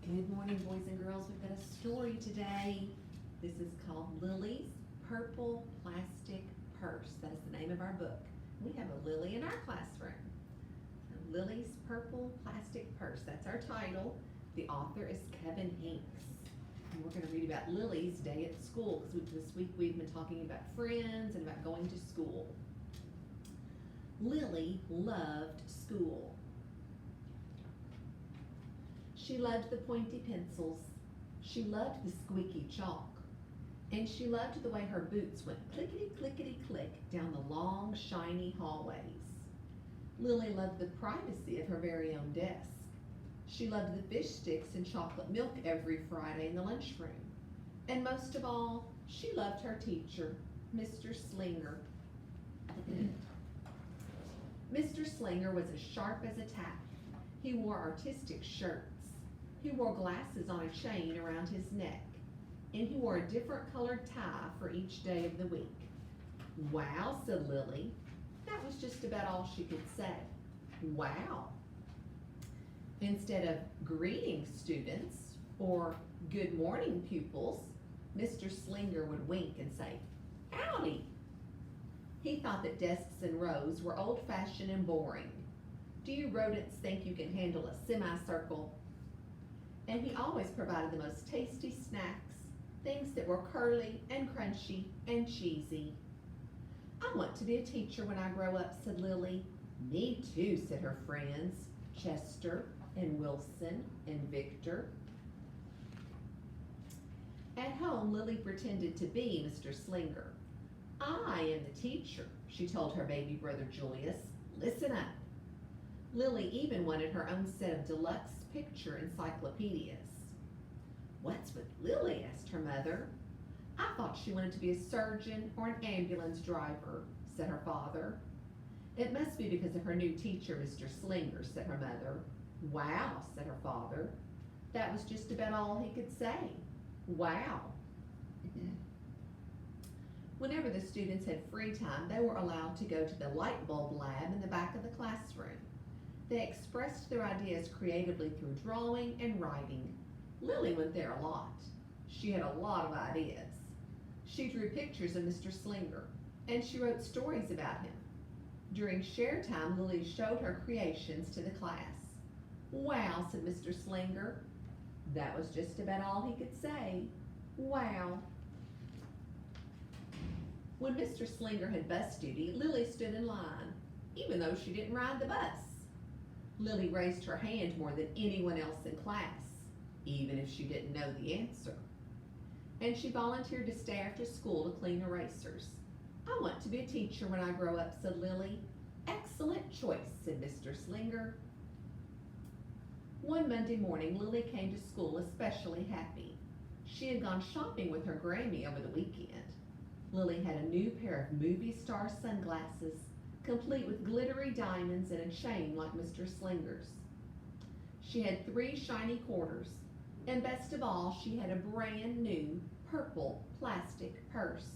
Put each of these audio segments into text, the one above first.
Good morning, boys and girls. We've got a story today. This is called Lily's Purple Plastic Purse. That is the name of our book. We have a Lily in our classroom. Lily's Purple Plastic Purse. That's our title. The author is Kevin Hinks. And we're going to read about Lily's day at school because this week we've been talking about friends and about going to school. Lily loved school. She loved the pointy pencils, she loved the squeaky chalk, and she loved the way her boots went clickety-clickety-click down the long, shiny hallways. Lily loved the privacy of her very own desk. She loved the fish sticks and chocolate milk every Friday in the lunchroom. And most of all, she loved her teacher, Mr. Slinger. Mr. Slinger was as sharp as a tack. He wore artistic shirts. He wore glasses on a chain around his neck, and he wore a different colored tie for each day of the week. Wow, said Lily. That was just about all she could say. Wow. Instead of greeting students or good morning pupils, Mr. Slinger would wink and say, howdy. He thought that desks and rows were old-fashioned and boring. Do you rodents think you can handle a semicircle? And he always provided the most tasty snacks, things that were curly and crunchy and cheesy. I want to be a teacher when I grow up, said Lily. Me too, said her friends, Chester and Wilson and Victor. At home, Lily pretended to be Mr. Slinger. I am the teacher, she told her baby brother Julius. Listen up. Lily even wanted her own set of deluxe picture encyclopedias. What's with Lily? Asked her mother. I thought she wanted to be a surgeon or an ambulance driver, said her father. It must be because of her new teacher, Mr. Slinger, said her mother. Wow, said her father. That was just about all he could say. Wow. Whenever the students had free time, they were allowed to go to the light bulb lab in the back of the classroom. They expressed their ideas creatively through drawing and writing. Lily went there a lot. She had a lot of ideas. She drew pictures of Mr. Slinger, and she wrote stories about him. During share time, Lily showed her creations to the class. Wow, said Mr. Slinger. That was just about all he could say. Wow. When Mr. Slinger had bus duty, Lily stood in line, even though she didn't ride the bus. Lily raised her hand more than anyone else in class, even if she didn't know the answer. And she volunteered to stay after school to clean erasers. I want to be a teacher when I grow up, said Lily. Excellent choice, said Mr. Slinger. One Monday morning, Lily came to school especially happy. She had gone shopping with her Grammy over the weekend. Lily had a new pair of movie star sunglasses, complete with glittery diamonds and a chain like Mr. Slinger's. She had 3 shiny quarters, and best of all, she had a brand new purple plastic purse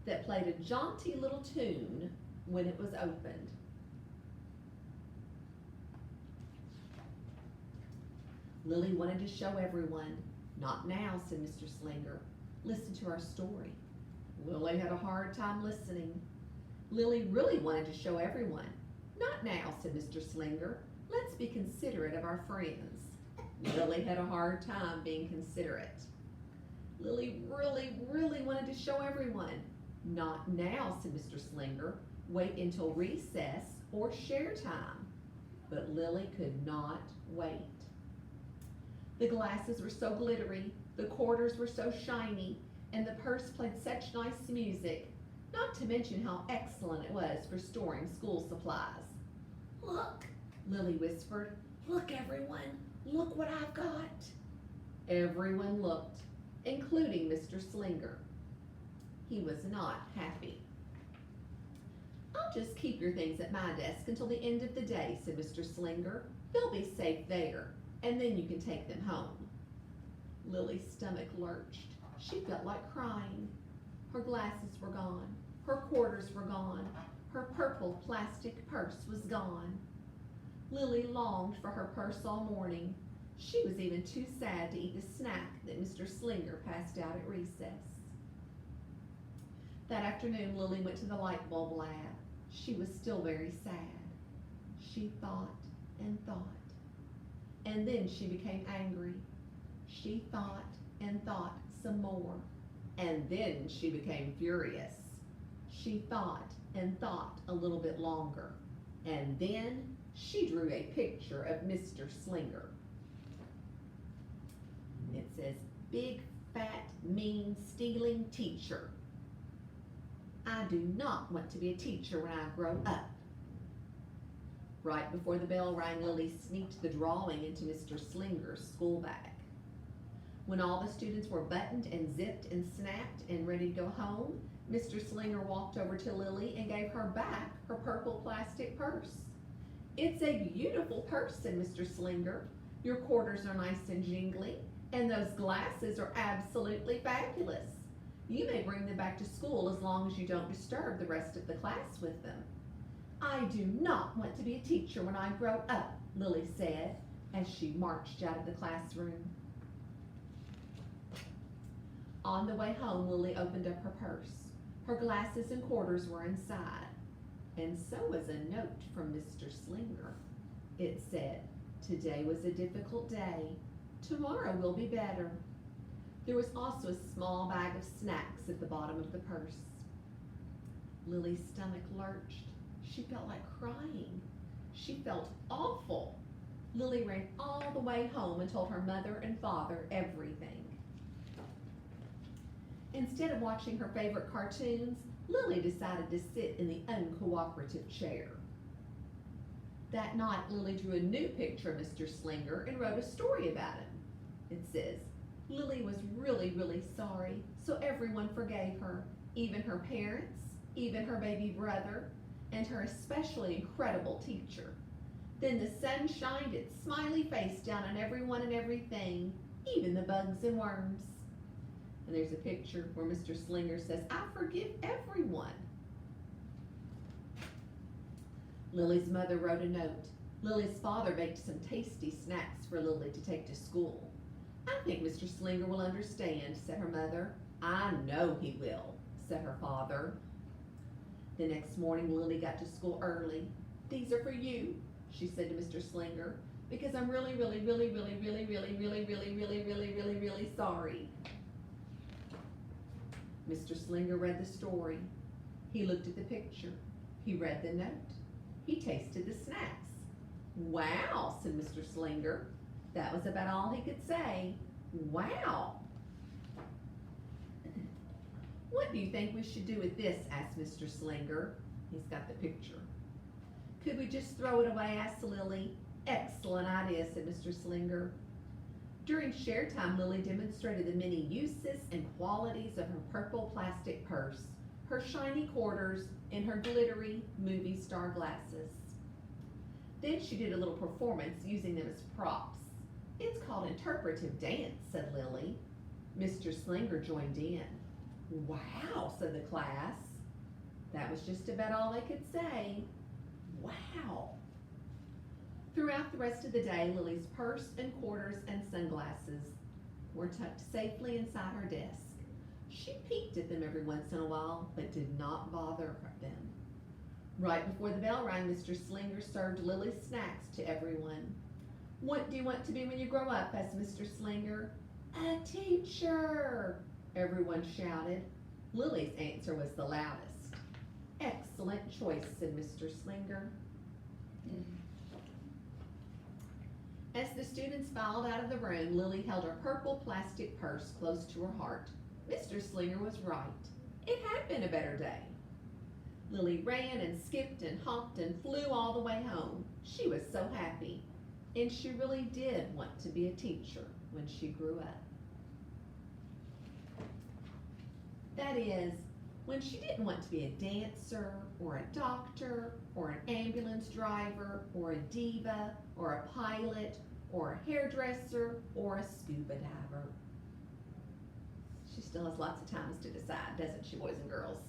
that played a jaunty little tune when it was opened. Lily wanted to show everyone. Not now, said Mr. Slinger. Listen to our story. Lily had a hard time listening. Lily really wanted to show everyone. Not now, said Mr. Slinger. Let's be considerate of our friends. Lily had a hard time being considerate. Lily really wanted to show everyone. Not now, said Mr. Slinger. Wait until recess or share time. But Lily could not wait. The glasses were so glittery, the quarters were so shiny, and the purse played such nice music, not to mention how excellent it was for storing school supplies. Look, Lily whispered. Look, everyone. Look what I've got. Everyone looked, including Mr. Slinger. He was not happy. I'll just keep your things at my desk until the end of the day, said Mr. Slinger. They'll be safe there, and then you can take them home. Lily's stomach lurched. She felt like crying. Her glasses were gone. Her quarters were gone. Her purple plastic purse was gone. Lily longed for her purse all morning. She was even too sad to eat the snack that Mr. Slinger passed out at recess. That afternoon, Lily went to the light bulb lab. She was still very sad. She thought and thought. And then she became angry. She thought and thought some more. And then she became furious. She thought and thought a little bit longer. And then she drew a picture of Mr. Slinger. It says, "Big, fat, mean, stealing teacher. I do not want to be a teacher when I grow up." Right before the bell rang, Lily sneaked the drawing into Mr. Slinger's school bag. When all the students were buttoned and zipped and snapped and ready to go home, Mr. Slinger walked over to Lily and gave her back her purple plastic purse. "It's a beautiful purse," said Mr. Slinger. "Your quarters are nice and jingly, and those glasses are absolutely fabulous. You may bring them back to school as long as you don't disturb the rest of the class with them." "I do not want to be a teacher when I grow up," Lily said as she marched out of the classroom. On the way home, Lily opened up her purse. Her glasses and quarters were inside, and so was a note from Mr. Slinger. It said, "Today was a difficult day. Tomorrow will be better." There was also a small bag of snacks at the bottom of the purse. Lily's stomach lurched. She felt like crying. She felt awful. Lily ran all the way home and told her mother and father everything. Instead of watching her favorite cartoons, Lily decided to sit in the uncooperative chair. That night, Lily drew a new picture of Mr. Slinger and wrote a story about him. It says, "Lily was really, really sorry, so everyone forgave her, even her parents, even her baby brother, and her especially incredible teacher. Then the sun shined its smiley face down on everyone and everything, even the bugs and worms." And there's a picture where Mr. Slinger says, "I forgive everyone." Lily's mother wrote a note. Lily's father baked some tasty snacks for Lily to take to school. "I think Mr. Slinger will understand," said her mother. "I know he will," said her father. The next morning, Lily got to school early. "These are for you," she said to Mr. Slinger, "because I'm really, really, really, really, really, really, really, really, really, really, really, really sorry." Mr. Slinger read the story. He looked at the picture. He read the note. He tasted the snacks. "Wow," said Mr. Slinger. That was about all he could say. "Wow." "What do you think we should do with this?" asked Mr. Slinger. He's got the picture. "Could we just throw it away?" asked Lily. "Excellent idea," said Mr. Slinger. During share time, Lily demonstrated the many uses and qualities of her purple plastic purse, her shiny quarters, and her glittery movie star glasses. Then she did a little performance using them as props. "It's called interpretive dance," said Lily. Mr. Slinger joined in. "Wow," said the class. That was just about all they could say. Wow. Throughout the rest of the day, Lily's purse and quarters and sunglasses were tucked safely inside her desk. She peeked at them every once in a while, but did not bother them. Right before the bell rang, Mr. Slinger served Lily's snacks to everyone. "What do you want to be when you grow up?" asked Mr. Slinger. "A teacher," everyone shouted. Lily's answer was the loudest. "Excellent choice," said Mr. Slinger. As the students filed out of the room, Lily held her purple plastic purse close to her heart. Mr. Slinger was right. It had been a better day. Lily ran and skipped and hopped and flew all the way home. She was so happy, and she really did want to be a teacher when she grew up. That is, when she didn't want to be a dancer or a doctor or an ambulance driver or a diva or a pilot or a hairdresser or a scuba diver. She still has lots of times to decide, doesn't she, boys and girls?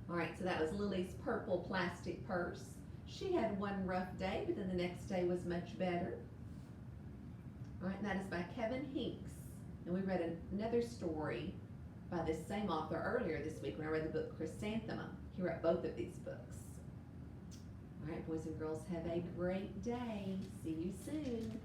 All right, so that was Lily's purple plastic purse. She had one rough day, but then the next day was much better. All right, and that is by Kevin Hinks. And we read another story by this same author earlier this week when I read the book Chrysanthemum. He wrote both of these books. All right, boys and girls, have a great day. See you soon.